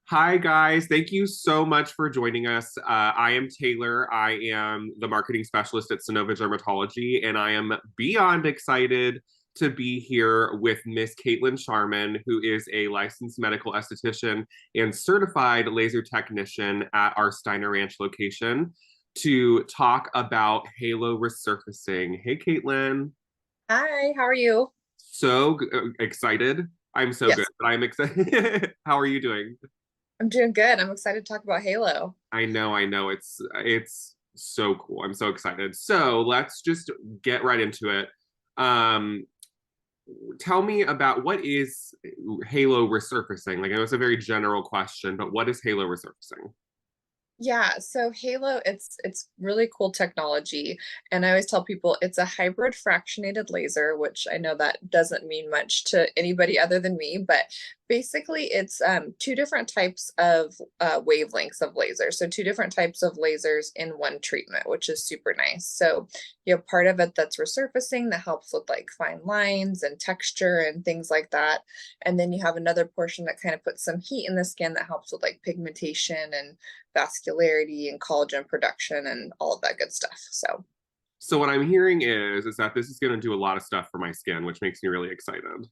Hi, guys. Thank you so much for joining us. I am Taylor. I am the marketing specialist at Sanova Dermatology, and I am beyond excited to be here with Miss Kaitlin Scharmann, who is a licensed medical esthetician and certified laser technician at our Steiner Ranch location to talk about halo resurfacing. Hey, Kaitlin. Hi, how are you? So excited. I'm so good, Yes, but I'm excited. How are you doing? I'm doing good. I'm excited to talk about Halo. I know. It's so cool. I'm so excited. So let's just get right into it. Um, Tell me about what is Halo resurfacing? Like I know it's a very general question, but what is Halo resurfacing? Yeah, so Halo, it's really cool technology. And I always tell people it's a hybrid fractionated laser, which I know that doesn't mean much to anybody other than me, but basically it's two different types of wavelengths of laser. So two different types of lasers in one treatment, which is super nice. So you have part of it that's resurfacing that helps with like fine lines and texture and things like that. And then you have another portion that kind of puts some heat in the skin that helps with like pigmentation and vascularity and collagen production and all of that good stuff. So So what I'm hearing is that this is going to do a lot of stuff for my skin, which makes me really excited.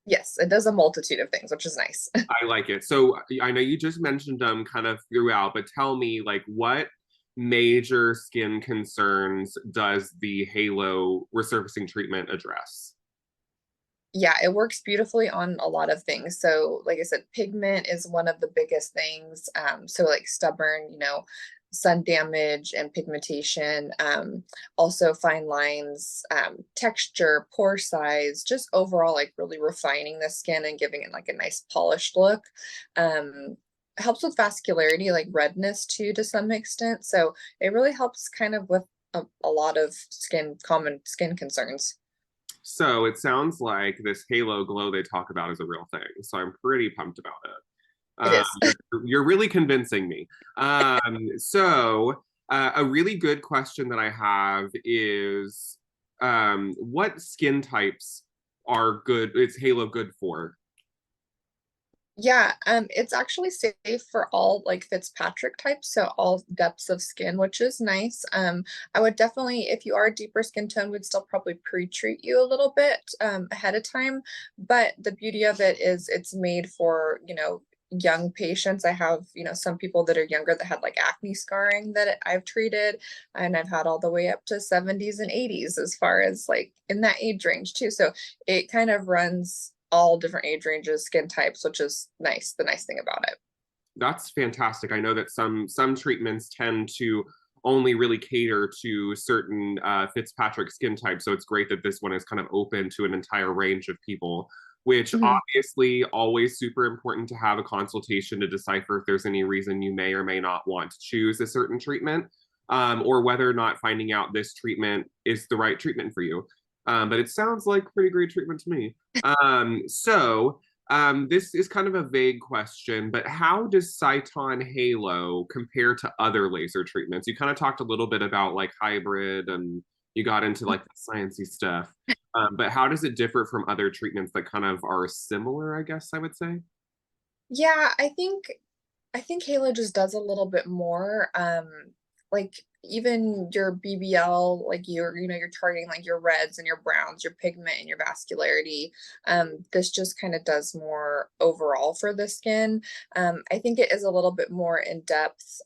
yes, it does a multitude of things, which is nice. I like it. So I know you just mentioned them kind of throughout, but tell me like what major skin concerns does the Halo resurfacing treatment address? Yeah, it works beautifully on a lot of things. So, like I said, pigment is one of the biggest things. So like stubborn, sun damage and pigmentation, also fine lines, texture, pore size, just overall like really refining the skin and giving it like a nice polished look. Um, Helps with vascularity, like redness too, to some extent. So it really helps kind of with a lot of common skin concerns. So it sounds like this halo glow they talk about is a real thing. So I'm pretty pumped about it. It is. You're really convincing me. A really good question that I have is what skin types are good? Is halo good for? Yeah, it's actually safe for all like Fitzpatrick types, so all depths of skin, which is nice. I would definitely, if you are a deeper skin tone, would still probably pre-treat you a little bit ahead of time. But the beauty of it is it's made for, young patients. I have, some people that are younger that had like acne scarring that I've treated, and I've had all the way up to 70s and 80s as far as like in that age range too. So it kind of runs all different age ranges, skin types, which is nice. The nice thing about it. That's fantastic. I know that some treatments tend to only really cater to certain Fitzpatrick skin types, so it's great that this one is kind of open to an entire range of people. Which Mhm. obviously always super important to have a consultation to decipher if there's any reason you may or may not want to choose a certain treatment, or whether or not finding out this treatment is the right treatment for you. But it sounds like pretty great treatment to me. This is kind of a vague question, but how does Cyton Halo compare to other laser treatments? You kind of talked a little bit about like hybrid and you got into like the sciencey stuff. But how does it differ from other treatments that kind of are similar, I guess I would say? Yeah, I think Halo just does a little bit more. Like even your BBL, like you're targeting like your reds and your browns, your pigment and your vascularity. This just kind of does more overall for the skin. I think it is a little bit more in depth.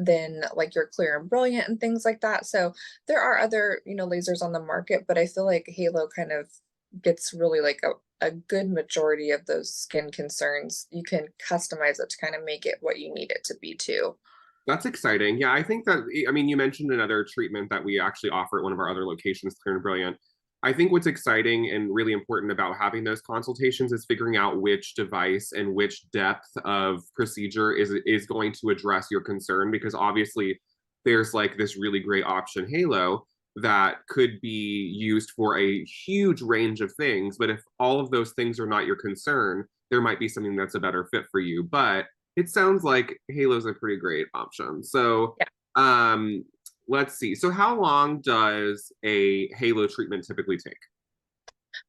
Than like your clear and brilliant and things like that. So there are other, lasers on the market, but I feel like Halo kind of gets really like a good majority of those skin concerns. You can customize it to kind of make it what you need it to be too. That's exciting. Yeah, I think that, I mean, you mentioned another treatment that we actually offer at one of our other locations, Clear and Brilliant. I think what's exciting and really important about having those consultations is figuring out which device and which depth of procedure is going to address your concern because obviously there's like this really great option Halo that could be used for a huge range of things, but if all of those things are not your concern, there might be something that's a better fit for you. But it sounds like Halo's a pretty great option. So, Yeah. um, let's see. So, how long does a Halo treatment typically take?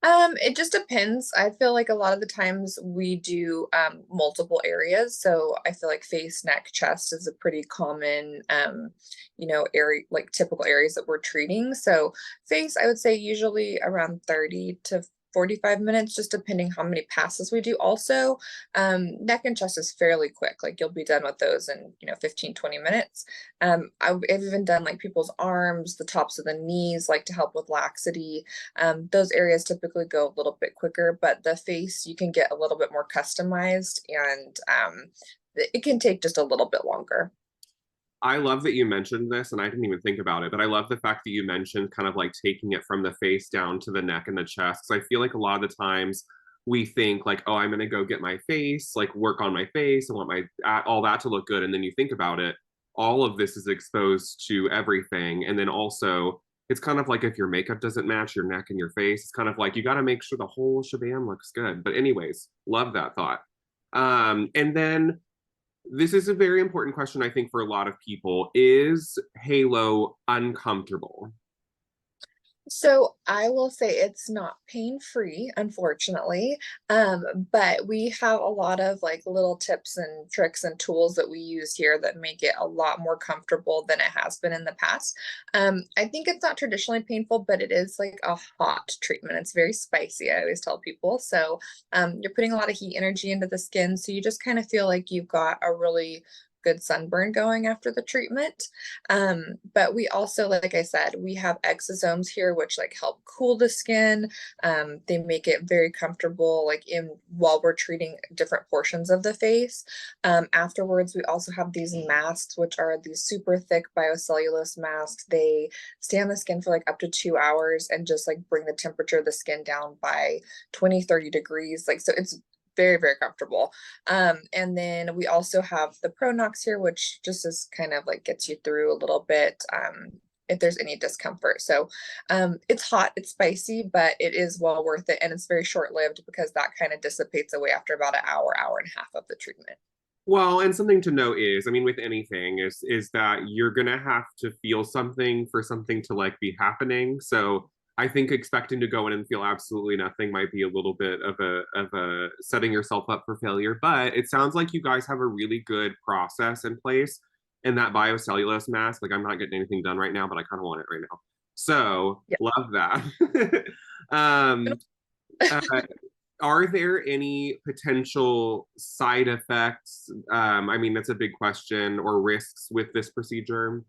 It just depends. I feel like a lot of the times we do multiple areas. So I feel like face, neck, chest is a pretty common area, like typical areas that we're treating. So face, I would say usually around 30 to 45 minutes, just depending how many passes we do. Also, neck and chest is fairly quick. Like you'll be done with those in, 15, 20 minutes. I've even done like people's arms, the tops of the knees, like to help with laxity. Those areas typically go a little bit quicker, but the face you can get a little bit more customized, and it can take just a little bit longer. I love that you mentioned this, and I didn't even think about it, but I love the fact that you mentioned kind of like taking it from the face down to the neck and the chest. Because I feel like a lot of the times we think like, oh, I'm gonna go get my face, like work on my face, I want my all that to look good, and then you think about it, all of this is exposed to everything, and then also it's kind of like if your makeup doesn't match your neck and your face, it's kind of like you got to make sure the whole shabam looks good. But anyways, love that thought. And then this is a very important question, I think, for a lot of people. Is Halo uncomfortable? So I will say it's not pain-free, unfortunately. But we have a lot of like little tips and tricks and tools that we use here that make it a lot more comfortable than it has been in the past. I think it's not traditionally painful, but it is like a hot treatment. It's very spicy, I always tell people. So you're putting a lot of heat energy into the skin. So you just kind of feel like you've got a really good sunburn going after the treatment. But we also, like I said, we have exosomes here, which like help cool the skin. They make it very comfortable, like in while we're treating different portions of the face. Afterwards, we also have these masks, which are these super thick biocellulose masks. They stay on the skin for like up to 2 hours and just like bring the temperature of the skin down by 20, 30 degrees. Like, so it's very, very comfortable. And then we also have the Pronox here, which just is kind of like gets you through a little bit if there's any discomfort. So it's hot, it's spicy, but it is well worth it. And it's very short lived because that kind of dissipates away after about an hour, hour and a half of the treatment. Well, and something to note is, I mean, with anything is that you're gonna have to feel something for something to like be happening. So I think expecting to go in and feel absolutely nothing might be a little bit of a setting yourself up for failure. But it sounds like you guys have a really good process in place. And that biocellulose mask, like I'm not getting anything done right now, but I kind of want it right now. So Yeah. love that. um, uh, are there any potential side effects? I mean, that's a big question, or risks with this procedure?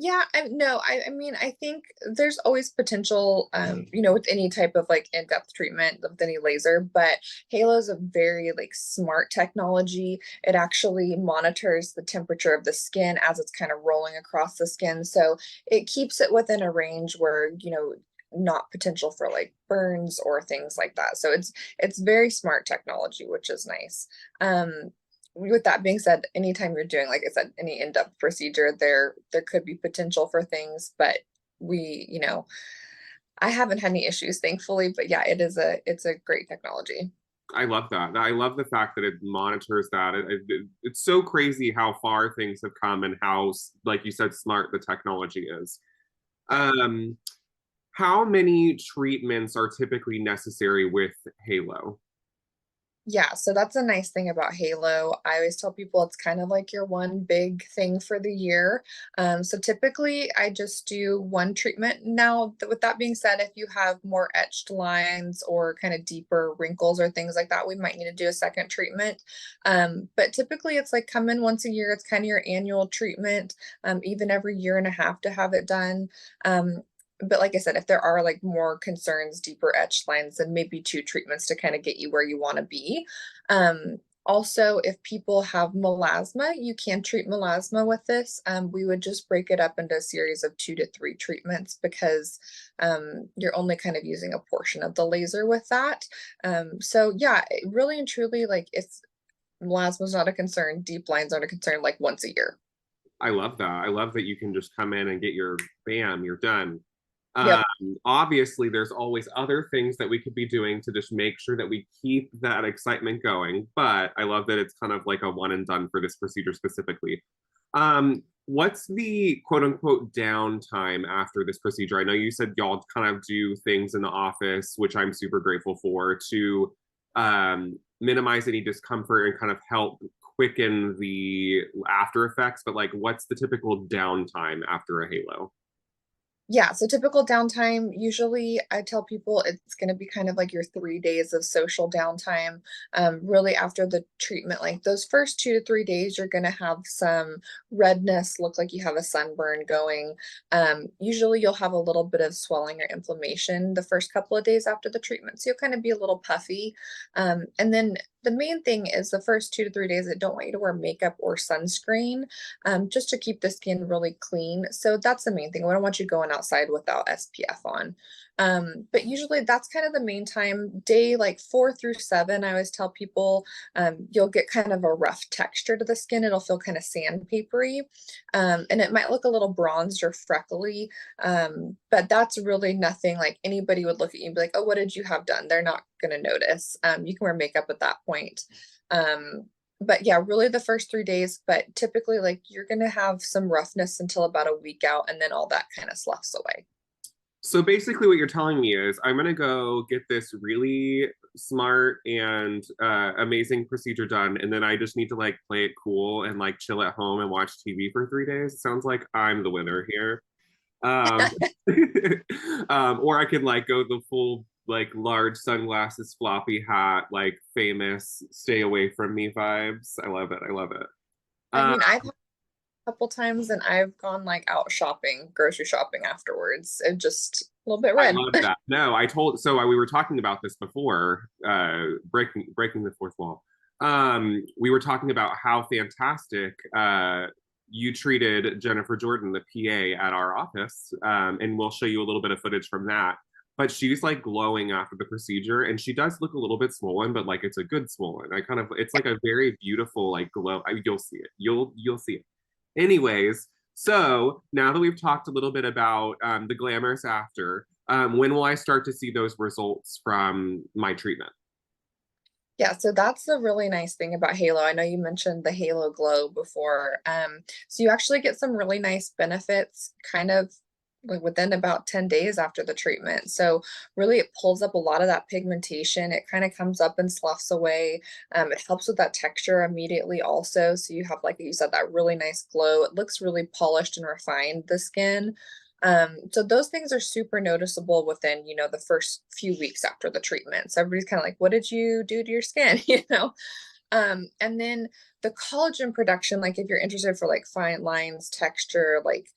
Yeah, no, I mean, I think there's always potential, with any type of like in-depth treatment with any laser, but Halo is a very like smart technology. It actually monitors the temperature of the skin as it's kind of rolling across the skin. So it keeps it within a range where, not potential for like burns or things like that. So it's very smart technology, which is nice. With that being said, anytime you're doing, like I said, any in-depth procedure, there could be potential for things, but I haven't had any issues, thankfully. But yeah, it's a great technology. I love that. I love the fact that it monitors that. It's so crazy how far things have come and how, like you said, smart the technology is. Um, how many treatments are typically necessary with Halo? Yeah, so that's a nice thing about Halo. I always tell people it's kind of like your one big thing for the year. So typically I just do one treatment. Now, with that being said, if you have more etched lines or kind of deeper wrinkles or things like that, we might need to do a second treatment. But typically it's like come in once a year. It's kind of your annual treatment, even every year and a half to have it done. But like I said, if there are like more concerns, deeper etched lines, then maybe two treatments to kind of get you where you want to be. Also, if people have melasma, you can treat melasma with this. We would just break it up into a series of 2 to 3 treatments because you're only kind of using a portion of the laser with that. So yeah, really and truly, like if melasma is not a concern, deep lines aren't a concern, like once a year. I love that. I love that you can just come in and get your bam, you're done. Um, Yep. obviously, there's always other things that we could be doing to just make sure that we keep that excitement going. But I love that it's kind of like a one and done for this procedure specifically. what's the quote unquote downtime after this procedure? I know you said y'all kind of do things in the office, which I'm super grateful for, to minimize any discomfort and kind of help quicken the after effects. But like, what's the typical downtime after a halo? Yeah, so typical downtime, usually I tell people it's going to be kind of like your 3 days of social downtime. Really, after the treatment, like those first 2 to 3 days, you're going to have some redness, look like you have a sunburn going. Usually, you'll have a little bit of swelling or inflammation the first couple of days after the treatment. So you'll kind of be a little puffy. And then the main thing is the first 2 to 3 days, I don't want you to wear makeup or sunscreen, just to keep the skin really clean. So that's the main thing. I don't want you going outside without SPF on. But usually that's kind of the main time. Day like 4 through 7, I always tell people you'll get kind of a rough texture to the skin. It'll feel kind of sandpapery, and it might look a little bronzed or freckly. But that's really nothing like anybody would look at you and be like, oh, what did you have done? They're not going to notice. You can wear makeup at that point. But yeah, really the first 3 days, but typically like you're gonna have some roughness until about a week out, and then all that kind of sloughs away. So basically, what you're telling me is I'm gonna go get this really smart and amazing procedure done, and then I just need to like play it cool and like chill at home and watch TV for 3 days. It sounds like I'm the winner here. Um, or I could like go the full like large sunglasses, floppy hat, like famous stay away from me vibes. I love it. I love it. I Uh, mean, I've had a couple times and I've gone like out shopping, grocery shopping afterwards, and just a little bit I red. love that. No, I told so we were talking about this before, breaking the fourth wall. We were talking about how fantastic you treated Jennifer Jordan, the PA at our office, and we'll show you a little bit of footage from that. But she's like glowing after the procedure, and she does look a little bit swollen, but like it's a good swollen. I kind of it's like a very beautiful like glow. You'll see it. You'll see it. Anyways, so now that we've talked a little bit about the glamorous after, when will I start to see those results from my treatment? Yeah, so that's the really nice thing about Halo. I know you mentioned the Halo Glow before. So you actually get some really nice benefits kind of like within about 10 days after the treatment. So really it pulls up a lot of that pigmentation. It kind of comes up and sloughs away. It helps with that texture immediately also. So you have, like you said, that really nice glow. It looks really polished and refined, the skin. So those things are super noticeable within, the first few weeks after the treatment. So everybody's kind of like, what did you do to your skin? And then the collagen production, like if you're interested for like fine lines, texture, like,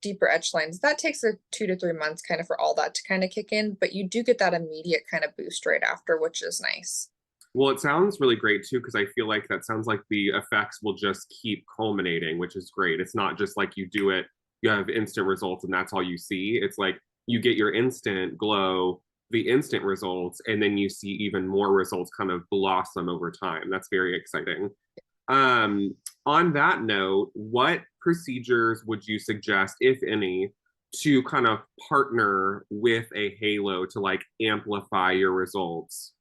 deeper etch lines, that takes a 2 to 3 months kind of for all that to kind of kick in, but you do get that immediate kind of boost right after, which is nice. Well, it sounds really great too, because I feel like that sounds like the effects will just keep culminating, which is great. It's not just like you do it, you have instant results, and that's all you see. It's like you get your instant glow, the instant results, and then you see even more results kind of blossom over time. That's very exciting. Um, on that note, what procedures would you suggest, if any, to kind of partner with a halo to like amplify your results?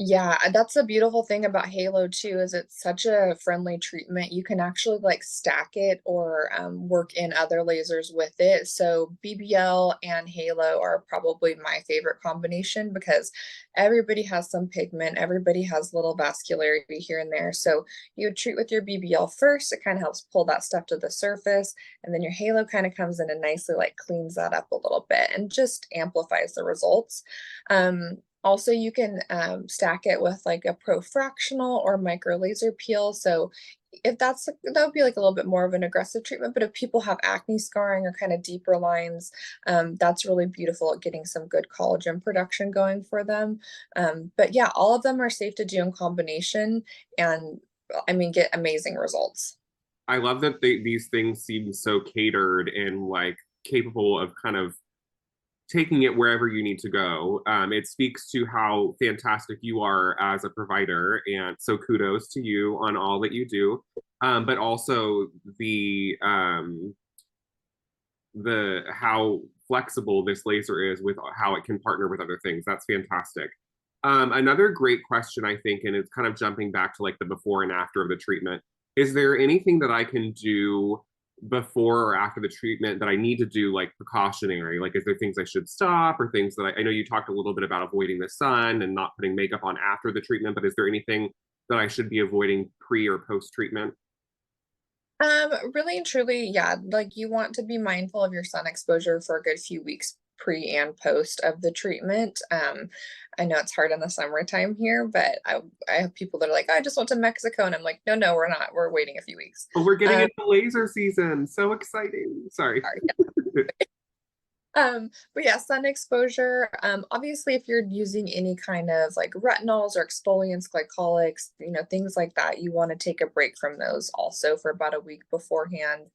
Yeah, that's a beautiful thing about Halo too, is it's such a friendly treatment. You can actually like stack it or work in other lasers with it. So BBL and Halo are probably my favorite combination because everybody has some pigment, everybody has little vascularity here and there. So you would treat with your BBL first, it kind of helps pull that stuff to the surface, and then your Halo kind of comes in and nicely like cleans that up a little bit and just amplifies the results. Also, you can stack it with like a profractional or micro laser peel. So if that would be like a little bit more of an aggressive treatment, but if people have acne scarring or kind of deeper lines, that's really beautiful at getting some good collagen production going for them. But yeah, all of them are safe to do in combination, and I mean, get amazing results. I love that these things seem so catered and like capable of kind of taking it wherever you need to go. It speaks to how fantastic you are as a provider, and so kudos to you on all that you do. But also the how flexible this laser is with how it can partner with other things. That's fantastic. Another great question, I think, and it's kind of jumping back to like the before and after of the treatment. Is there anything that I can do before or after the treatment that I need to do like precautionary? Like, is there things I should stop or things that I know you talked a little bit about avoiding the sun and not putting makeup on after the treatment, but is there anything that I should be avoiding pre or post treatment? Really and truly, yeah, like you want to be mindful of your sun exposure for a good few weeks pre and post of the treatment. I know it's hard in the summertime here, but I have people that are like, "Oh, I just went to Mexico," and I'm like, "No, no, we're not. We're waiting a few weeks." Oh, we're getting Um, into laser season. So exciting. Sorry. sorry. But yeah, sun exposure. Obviously, if you're using any kind of like retinols or exfoliants, glycolics, things like that, you want to take a break from those also for about a week beforehand.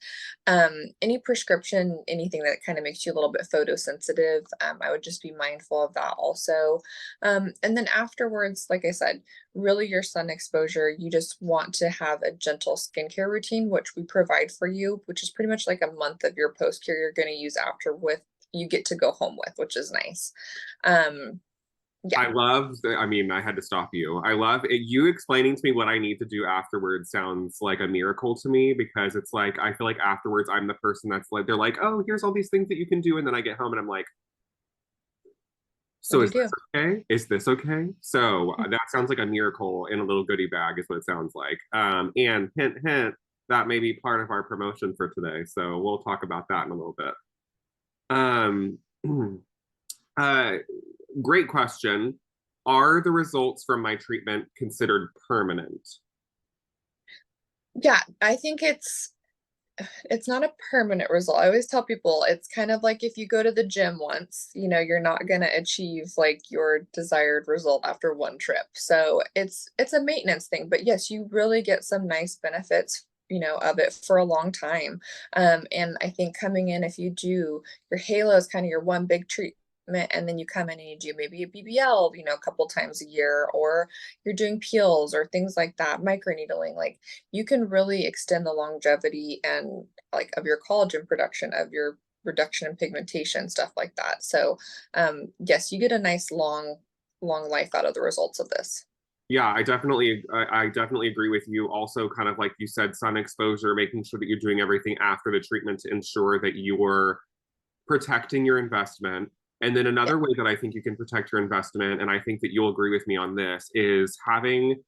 Any prescription, anything that kind of makes you a little bit photosensitive, I would just be mindful of that also. And then afterwards, like I said, really your sun exposure, you just want to have a gentle skincare routine, which we provide for you, which is pretty much like a month of your post care you're going to use after with you get to go home with, which is nice. Um, yeah. I love I mean, I had to stop you. I love it. You explaining to me what I need to do afterwards sounds like a miracle to me because it's like, I feel like afterwards I'm the person that's like, they're like, oh, here's all these things that you can do. And then I get home and I'm like, What so do is you do? this okay? Is this okay? So that sounds like a miracle in a little goodie bag, is what it sounds like. And hint, hint, that may be part of our promotion for today. So we'll talk about that in a little bit. Um, uh, Great question. Are the results from my treatment considered permanent? Yeah, I think it's not a permanent result. I always tell people it's kind of like if you go to the gym once, you're not going to achieve like your desired result after one trip. So it's a maintenance thing, but yes, you really get some nice benefits, of it for a long time. And I think coming in, if you do your halo is kind of your one big treatment, and then you come in and you do maybe a BBL, a couple times a year, or you're doing peels or things like that, microneedling, like you can really extend the longevity and like of your collagen production, of your reduction in pigmentation, stuff like that. So yes, you get a nice long life out of the results of this. Yeah, I definitely agree with you. Also, kind of like you said, sun exposure, making sure that you're doing everything after the treatment to ensure that you're protecting your investment. And then Yeah. another way that I think you can protect your investment, and I think that you'll agree with me on this, is having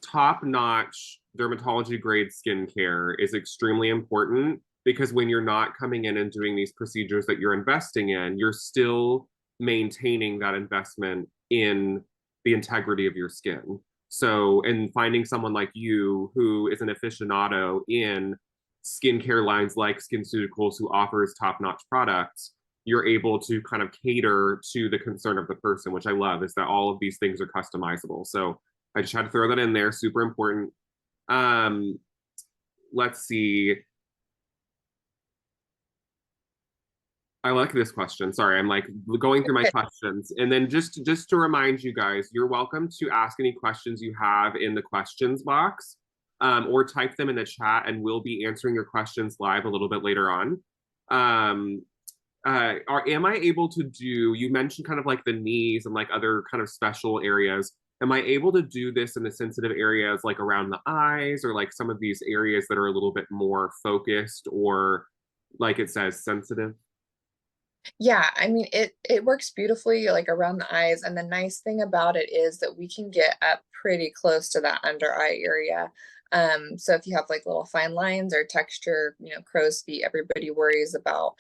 top-notch dermatology grade skincare is extremely important because when you're not coming in and doing these procedures that you're investing in, you're still maintaining that investment in the integrity of your skin. So, and finding someone like you who is an aficionado in skincare lines like SkinCeuticals who offers top-notch products, you're able to kind of cater to the concern of the person, which I love, is that all of these things are customizable. So I just had to throw that in there. Super important. Um, let's see. I like this question. Sorry, I'm like going through my questions. And then just to remind you guys, you're welcome to ask any questions you have in the questions box, or type them in the chat, and we'll be answering your questions live a little bit later on. Um, am I able to do, you mentioned kind of like the knees and like other kind of special areas. Am I able to do this in the sensitive areas like around the eyes or like some of these areas that are a little bit more focused or like it says sensitive? Yeah, I mean it works beautifully like around the eyes, and the nice thing about it is that we can get up pretty close to that under eye area. So if you have like little fine lines or texture, crow's feet, everybody worries about,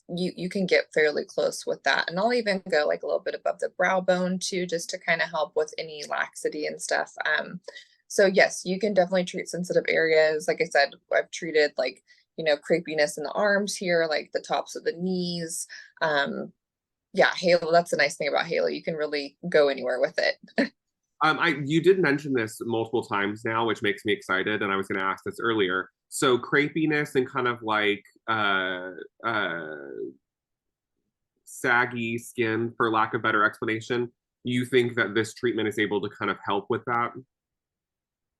you can get fairly close with that. And I'll even go like a little bit above the brow bone too, just to kind of help with any laxity and stuff. So yes, you can definitely treat sensitive areas. Like I said, I've treated like crepiness in the arms here, like the tops of the knees. Yeah, Halo, that's the nice thing about Halo. You can really go anywhere with it. You did mention this multiple times now, which makes me excited, and I was going to ask this earlier. So crepiness and kind of like uh, saggy skin, for lack of better explanation. You think that this treatment is able to kind of help with that?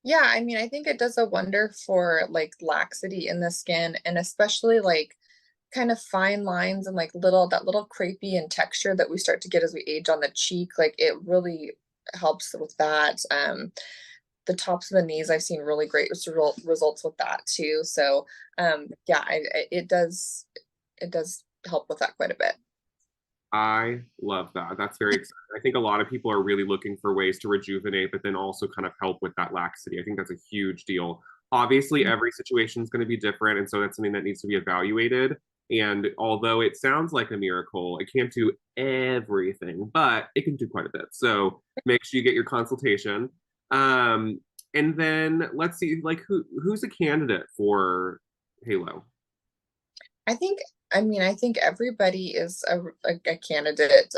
Yeah, I mean, I think it does a wonder for like laxity in the skin, and especially like kind of fine lines and like that little crepey and texture that we start to get as we age on the cheek. Like it really helps with that. the tops of the knees, I've seen really great results with that too. So yeah, it does help with that quite a bit. I love that. That's very exciting. I think a lot of people are really looking for ways to rejuvenate, but then also kind of help with that laxity. I think that's a huge deal. Obviously, every situation is going to be different. And so that's something that needs to be evaluated. And although it sounds like a miracle, it can't do everything, but it can do quite a bit. So make sure you get your consultation. Um, and then let's see, like who's a candidate for Halo? I think, I mean, I think everybody is a candidate.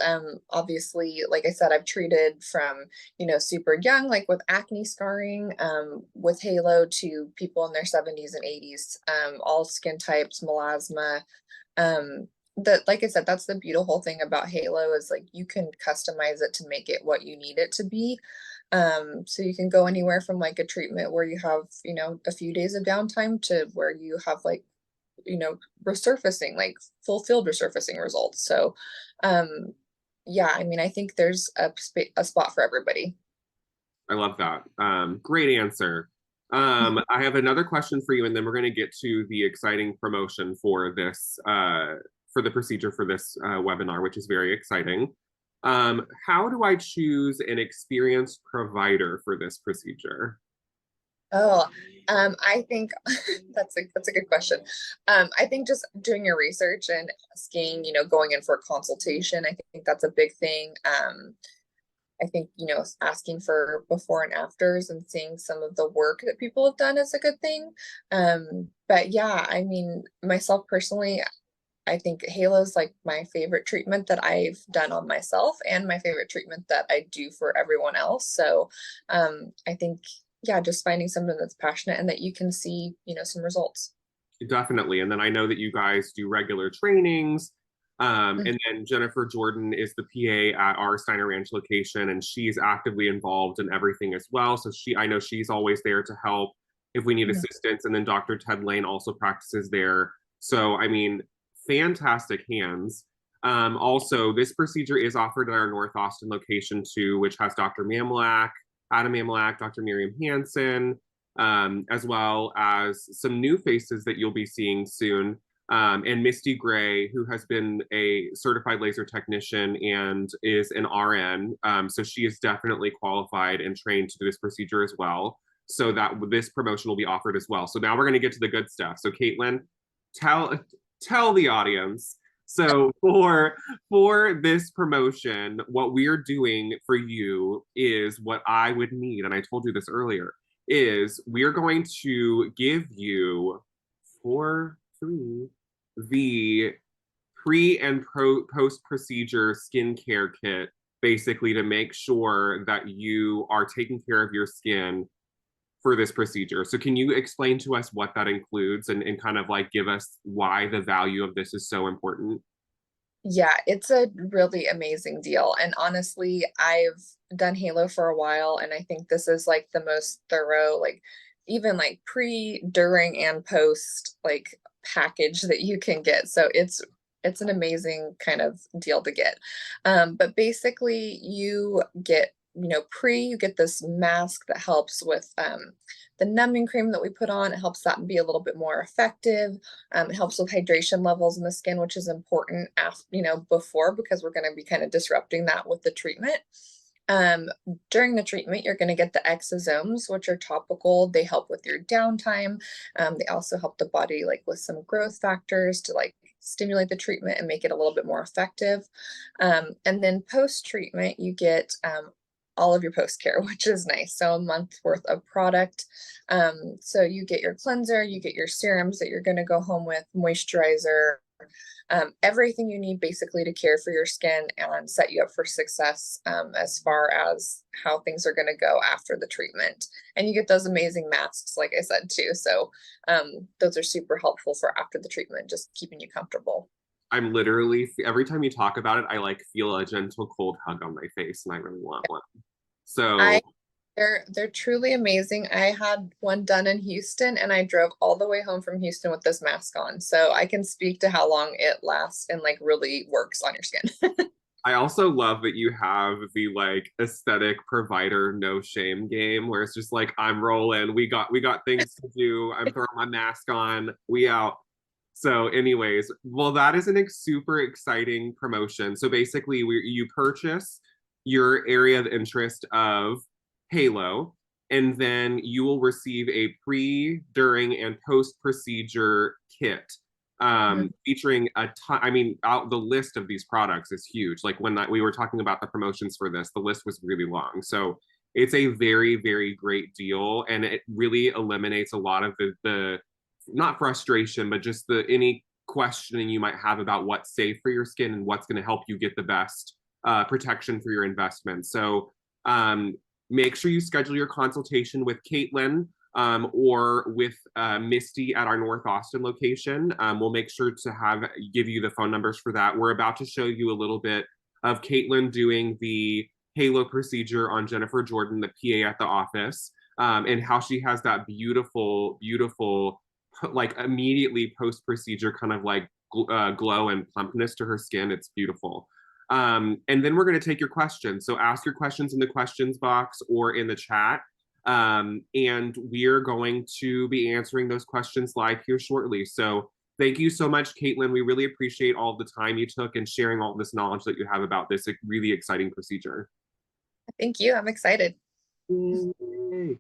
Obviously, like I said, I've treated from, super young, like with acne scarring, with Halo to people in their 70s and 80s, all skin types, melasma. That, like I said, that's the beautiful thing about Halo is like you can customize it to make it what you need it to be. So you can go anywhere from like a treatment where you have, a few days of downtime to where you have like resurfacing, like fulfilled resurfacing results. So, yeah, I mean, I think there's a spot for everybody. I love that. Great answer. I have another question for you, and then we're going to get to the exciting promotion for this for the procedure for this webinar, which is very exciting. How do I choose an experienced provider for this procedure? Oh, I think that's a good question. I think just doing your research and asking, going in for a consultation, I think that's a big thing. I think, asking for before and afters and seeing some of the work that people have done is a good thing. But yeah, I mean, myself personally, I think Halo is like my favorite treatment that I've done on myself and my favorite treatment that I do for everyone else. So I think, yeah, just finding something that's passionate and that you can see, some results. Definitely. And then I know that you guys do regular trainings. Mhm. And then Jennifer Jordan is the PA at our Steiner Ranch location, and she's actively involved in everything as well. So I know she's always there to help if we need Mhm. assistance. And then Dr. Ted Lane also practices there. So, I mean, fantastic hands. Also, this procedure is offered at our North Austin location too, which has Dr. Mamlak, Adam Mamlak, Dr. Miriam Hansen, as well as some new faces that you'll be seeing soon. And Misty Gray, who has been a certified laser technician and is an RN. So she is definitely qualified and trained to do this procedure as well. So that this promotion will be offered as well. So now we're going to get to the good stuff. So Kaitlin, tell tell the audience. So for this promotion, what we're doing for you is what I would need, and I told you this earlier, is we're going to give you for free the pre and post procedure skincare kit, basically to make sure that you are taking care of your skin for this procedure. So can you explain to us what that includes and kind of like give us why the value of this is so important? Yeah, it's a really amazing deal. And honestly, I've done Halo for a while, and I think this is like the most thorough, like even like pre, during, and post like package that you can get. So it's an amazing kind of deal to get. But basically you get, you get this mask that helps with the numbing cream that we put on. It helps that be a little bit more effective. It helps with hydration levels in the skin, which is important after, before, because we're going to be kind of disrupting that with the treatment. Um, During the treatment, you're going to get the exosomes, which are topical. They help with your downtime. They also help the body like with some growth factors to like stimulate the treatment and make it a little bit more effective. And then post treatment, you get all of your post care, which is nice. So a month worth of product. So you get your cleanser, you get your serums that you're going to go home with, moisturizer, everything you need basically to care for your skin and set you up for success as far as how things are going to go after the treatment. And you get those amazing masks, like I said, too. So those are super helpful for after the treatment, just keeping you comfortable. I'm literally every time you talk about it, I like feel a gentle cold hug on my face, and I really want one. So I they're truly amazing. I had one done in Houston and I drove all the way home from Houston with this mask on. So I can speak to how long it lasts and like really works on your skin. I also love that you have the like aesthetic provider no shame game where it's just like I'm rolling. We got things to do. I'm throwing my mask on. We out. So, anyways, well, that is super exciting promotion. So basically, you purchase your area of interest of Halo, and then you will receive a pre, during, and post procedure kit featuring a ton. I mean, out the list of these products is huge. Like when we were talking about the promotions for this, the list was really long. So it's a very, very great deal, and it really eliminates a lot of the not frustration, but just the any questioning you might have about what's safe for your skin and what's going to help you get the best protection for your investment. So make sure you schedule your consultation with Kaitlin or with Misty at our North Austin location. We'll make sure to give you the phone numbers for that. We're about to show you a little bit of Kaitlin doing the Halo procedure on Jennifer Jordan, the PA at the office, and how she has that beautiful, beautiful, like immediately post procedure kind of like glow and plumpness to her skin. It's beautiful. And then we're going to take your questions. So ask your questions in the questions box or in the chat. And we're going to be answering those questions live here shortly. So thank you so much, Kaitlin. We really appreciate all the time you took and sharing all this knowledge that you have about this really exciting procedure. Thank you. I'm excited. Yay.